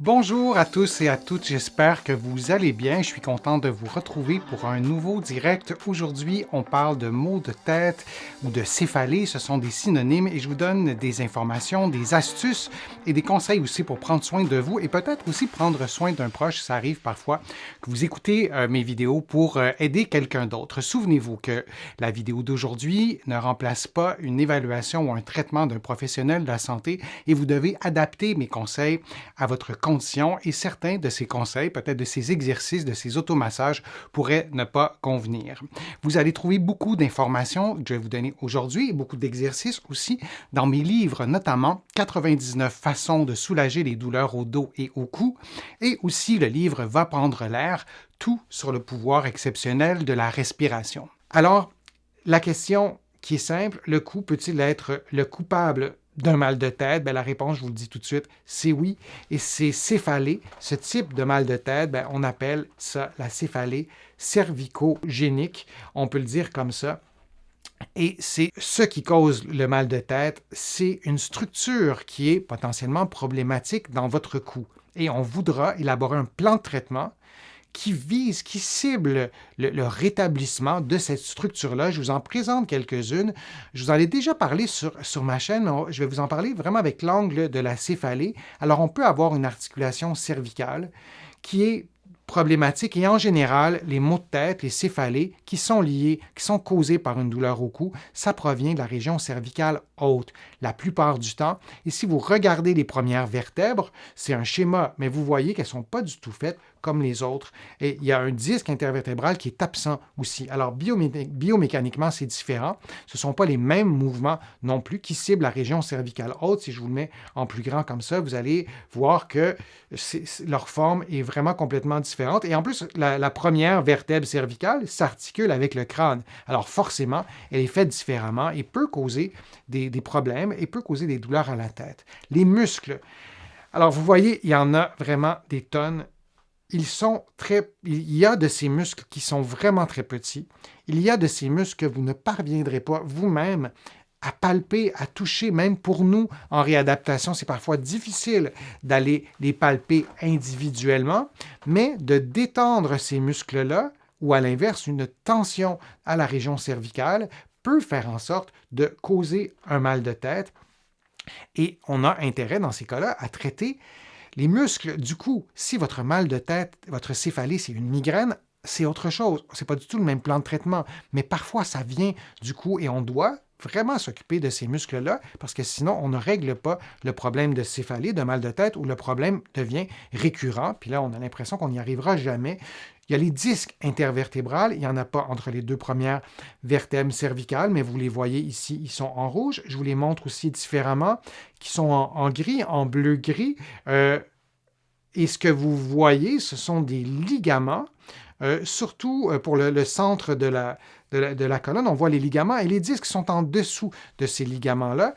Bonjour à tous et à toutes, j'espère que vous allez bien. Je suis content de vous retrouver pour un nouveau direct. Aujourd'hui, on parle de maux de tête ou de céphalée. Ce sont des synonymes et je vous donne des informations, des astuces et des conseils aussi pour prendre soin de vous et peut-être aussi prendre soin d'un proche. Ça arrive parfois que vous écoutez mes vidéos pour aider quelqu'un d'autre. Souvenez-vous que la vidéo d'aujourd'hui ne remplace pas une évaluation ou un traitement d'un professionnel de la santé et vous devez adapter mes conseils à votre condition et certains de ces conseils, peut-être de ces exercices, de ces automassages pourraient ne pas convenir. Vous allez trouver beaucoup d'informations que je vais vous donner aujourd'hui et beaucoup d'exercices aussi dans mes livres, notamment 99 façons de soulager les douleurs au dos et au cou et aussi le livre Va prendre l'air, tout sur le pouvoir exceptionnel de la respiration. Alors, la question qui est simple, le cou peut-il être le coupable d'un mal de tête? Bien, la réponse, je vous le dis tout de suite, c'est oui. Et c'est céphalée, ce type de mal de tête, bien, on appelle ça la céphalée cervico-génique. On peut le dire comme ça. Et c'est ce qui cause le mal de tête, c'est une structure qui est potentiellement problématique dans votre cou. Et on voudra élaborer un plan de traitement qui vise, qui cible le rétablissement de cette structure-là. Je vous en présente quelques-unes. Je vous en ai déjà parlé sur ma chaîne. Je vais vous en parler vraiment avec l'angle de la céphalée. Alors, on peut avoir une articulation cervicale qui est problématique et en général, les maux de tête, les céphalées qui sont liés, qui sont causés par une douleur au cou, ça provient de la région cervicale haute la plupart du temps. Et si vous regardez les premières vertèbres, c'est un schéma, mais vous voyez qu'elles ne sont pas du tout faites comme les autres. Et il y a un disque intervertébral qui est absent aussi. Alors, biomécaniquement, c'est différent. Ce ne sont pas les mêmes mouvements non plus qui ciblent la région cervicale haute. Si je vous le mets en plus grand comme ça, vous allez voir que leur forme est vraiment complètement différente. Et en plus, la première vertèbre cervicale s'articule avec le crâne. Alors, forcément, elle est faite différemment et peut causer des problèmes et peut causer des douleurs à la tête. Les muscles. Alors, vous voyez, il y en a vraiment des tonnes. Il y a de ces muscles qui sont vraiment très petits. Il y a de ces muscles que vous ne parviendrez pas vous-même à palper, à toucher. Même pour nous, en réadaptation, c'est parfois difficile d'aller les palper individuellement, mais de détendre ces muscles-là, ou à l'inverse, une tension à la région cervicale, peut faire en sorte de causer un mal de tête. Et on a intérêt, dans ces cas-là, à traiter les muscles du cou. Si votre mal de tête, votre céphalée, c'est une migraine, c'est autre chose. Ce n'est pas du tout le même plan de traitement. Mais parfois, ça vient du cou et on doit vraiment s'occuper de ces muscles-là parce que sinon, on ne règle pas le problème de céphalée, de mal de tête ou le problème devient récurrent. Puis là, on a l'impression qu'on n'y arrivera jamais. Il y a les disques intervertébrales, il n'y en a pas entre les deux premières vertèbres cervicales, mais vous les voyez ici, ils sont en rouge. Je vous les montre aussi différemment, qui sont en gris, en bleu-gris. Et ce que vous voyez, ce sont des ligaments, surtout pour le centre de la colonne. On voit les ligaments et les disques sont en dessous de ces ligaments-là.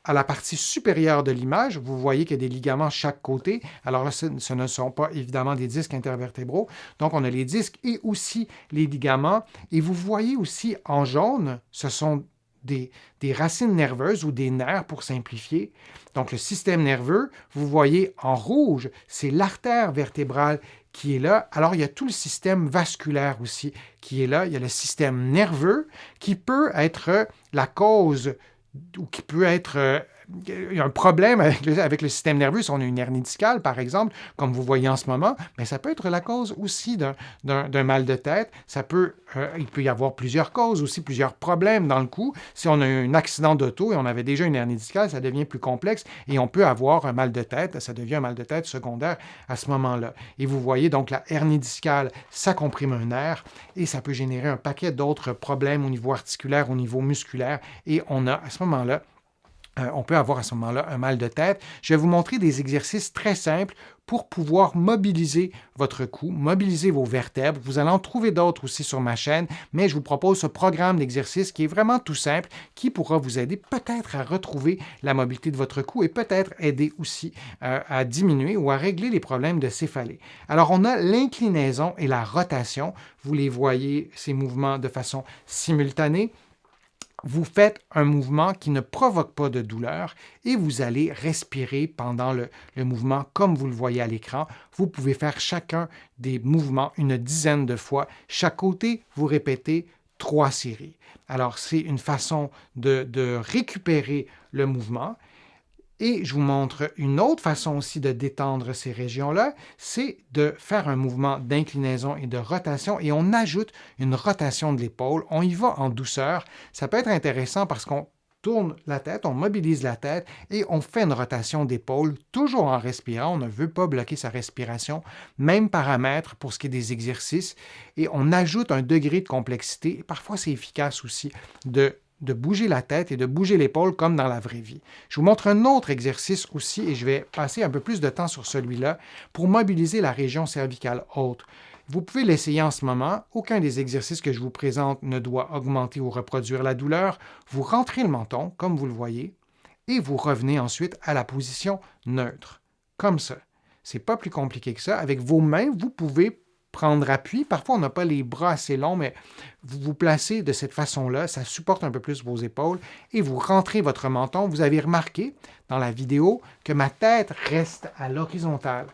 À la partie supérieure de l'image, vous voyez qu'il y a des ligaments de chaque côté. Alors là, ce ne sont pas évidemment des disques intervertébraux. Donc, on a les disques et aussi les ligaments. Et vous voyez aussi en jaune, ce sont des racines nerveuses ou des nerfs pour simplifier. Donc, le système nerveux, vous voyez en rouge, c'est l'artère vertébrale qui est là. Alors, il y a tout le système vasculaire aussi qui est là. Il y a le système nerveux qui peut être la cause ou qui peut être un problème avec le système nerveux, si on a une hernie discale, par exemple, comme vous voyez en ce moment, mais ça peut être la cause aussi d'un mal de tête. Il peut y avoir plusieurs causes aussi, plusieurs problèmes dans le cou. Si on a un accident d'auto et on avait déjà une hernie discale, ça devient plus complexe et on peut avoir un mal de tête. Ça devient un mal de tête secondaire à ce moment-là. Et vous voyez donc la hernie discale, ça comprime un nerf et ça peut générer un paquet d'autres problèmes au niveau articulaire, au niveau musculaire. Et on a à ce moment-là, on peut avoir à ce moment-là un mal de tête. Je vais vous montrer des exercices très simples pour pouvoir mobiliser votre cou, mobiliser vos vertèbres. Vous allez en trouver d'autres aussi sur ma chaîne, mais je vous propose ce programme d'exercice qui est vraiment tout simple, qui pourra vous aider peut-être à retrouver la mobilité de votre cou et peut-être aider aussi à diminuer ou à régler les problèmes de céphalée. Alors, on a l'inclinaison et la rotation. Vous les voyez, ces mouvements de façon simultanée. Vous faites un mouvement qui ne provoque pas de douleur et vous allez respirer pendant le mouvement comme vous le voyez à l'écran. Vous pouvez faire chacun des mouvements une dizaine de fois. Chaque côté, vous répétez 3 séries. Alors, c'est une façon de récupérer le mouvement. Et je vous montre une autre façon aussi de détendre ces régions-là, c'est de faire un mouvement d'inclinaison et de rotation et on ajoute une rotation de l'épaule. On y va en douceur. Ça peut être intéressant parce qu'on tourne la tête, on mobilise la tête et on fait une rotation d'épaule, toujours en respirant. On ne veut pas bloquer sa respiration. Même paramètre pour ce qui est des exercices. Et on ajoute un degré de complexité. Et parfois, c'est efficace aussi de bouger la tête et de bouger l'épaule comme dans la vraie vie. Je vous montre un autre exercice aussi et je vais passer un peu plus de temps sur celui-là pour mobiliser la région cervicale haute. Vous pouvez l'essayer en ce moment. Aucun des exercices que je vous présente ne doit augmenter ou reproduire la douleur. Vous rentrez le menton, comme vous le voyez, et vous revenez ensuite à la position neutre, comme ça. C'est pas plus compliqué que ça. Avec vos mains, vous pouvez prendre appui. Parfois, on n'a pas les bras assez longs, mais vous vous placez de cette façon-là, ça supporte un peu plus vos épaules et vous rentrez votre menton. Vous avez remarqué dans la vidéo que ma tête reste à l'horizontale.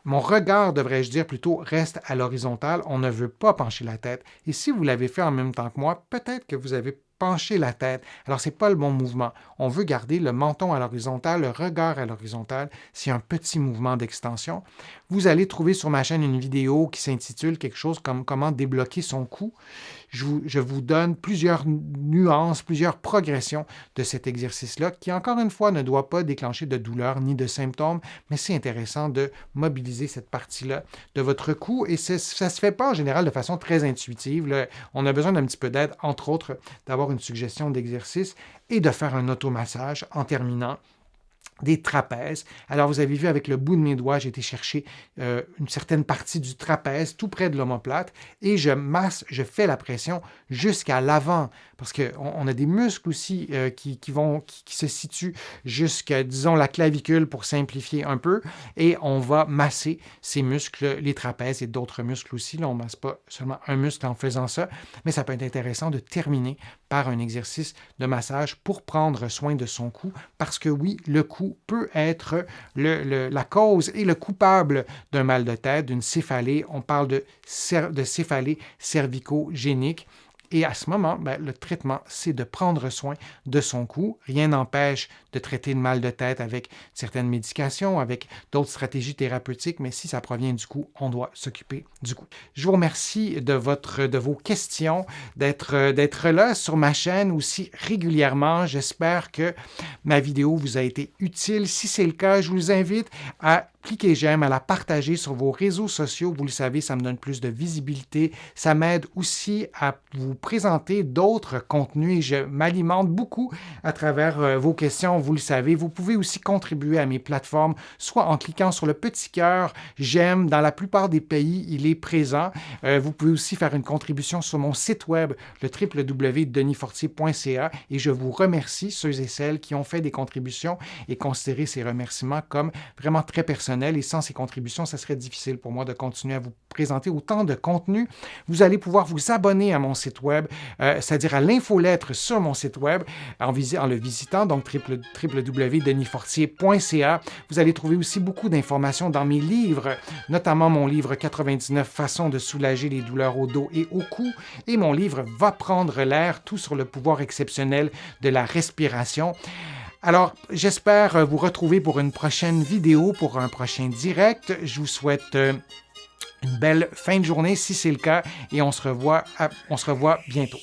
Mon regard, devrais-je dire plutôt, reste à l'horizontale. On ne veut pas pencher la tête. Et si vous l'avez fait en même temps que moi, peut-être que vous avez penché la tête. Alors, ce n'est pas le bon mouvement. On veut garder le menton à l'horizontale, le regard à l'horizontale. C'est un petit mouvement d'extension. Vous allez trouver sur ma chaîne une vidéo qui s'intitule quelque chose comme comment débloquer son cou. Je vous donne plusieurs nuances, plusieurs progressions de cet exercice-là qui, encore une fois, ne doit pas déclencher de douleur ni de symptômes, mais c'est intéressant de mobiliser cette partie-là de votre cou et ça ne se fait pas en général de façon très intuitive. Là. On a besoin d'un petit peu d'aide, entre autres, d'avoir une suggestion d'exercice et de faire un automassage en terminant des trapèzes. Alors, vous avez vu avec le bout de mes doigts, j'ai été chercher une certaine partie du trapèze, tout près de l'omoplate, et je masse, je fais la pression jusqu'à l'avant, parce qu'on a des muscles aussi qui se situent jusqu'à, disons, la clavicule pour simplifier un peu, et on va masser ces muscles, les trapèzes et d'autres muscles aussi. Là, on ne masse pas seulement un muscle en faisant ça, mais ça peut être intéressant de terminer par un exercice de massage pour prendre soin de son cou, parce que oui, le cou peut être la cause et le coupable d'un mal de tête, d'une céphalée. On parle de céphalée cervico-génique. Et à ce moment, le traitement, c'est de prendre soin de son cou. Rien n'empêche de traiter le mal de tête avec certaines médications, avec d'autres stratégies thérapeutiques, mais si ça provient du cou, on doit s'occuper du cou. Je vous remercie de vos questions, d'être là sur ma chaîne aussi régulièrement. J'espère que ma vidéo vous a été utile. Si c'est le cas, je vous invite à cliquez j'aime, à la partager sur vos réseaux sociaux. Vous le savez, ça me donne plus de visibilité. Ça m'aide aussi à vous présenter d'autres contenus et je m'alimente beaucoup à travers vos questions. Vous le savez, vous pouvez aussi contribuer à mes plateformes, soit en cliquant sur le petit cœur j'aime. Dans la plupart des pays, il est présent. Vous pouvez aussi faire une contribution sur mon site web, le www.denisfortier.ca et je vous remercie, ceux et celles qui ont fait des contributions et considérez ces remerciements comme vraiment très personnels. Et sans ces contributions, ça serait difficile pour moi de continuer à vous présenter autant de contenu. Vous allez pouvoir vous abonner à mon site web, c'est-à-dire à l'infolettre sur mon site web en le visitant, donc www.denisfortier.ca. Vous allez trouver aussi beaucoup d'informations dans mes livres, notamment mon livre 99 façons de soulager les douleurs au dos et au cou et mon livre Va prendre l'air, tout sur le pouvoir exceptionnel de la respiration. Alors, j'espère vous retrouver pour une prochaine vidéo, pour un prochain direct. Je vous souhaite une belle fin de journée, si c'est le cas, et on se revoit bientôt.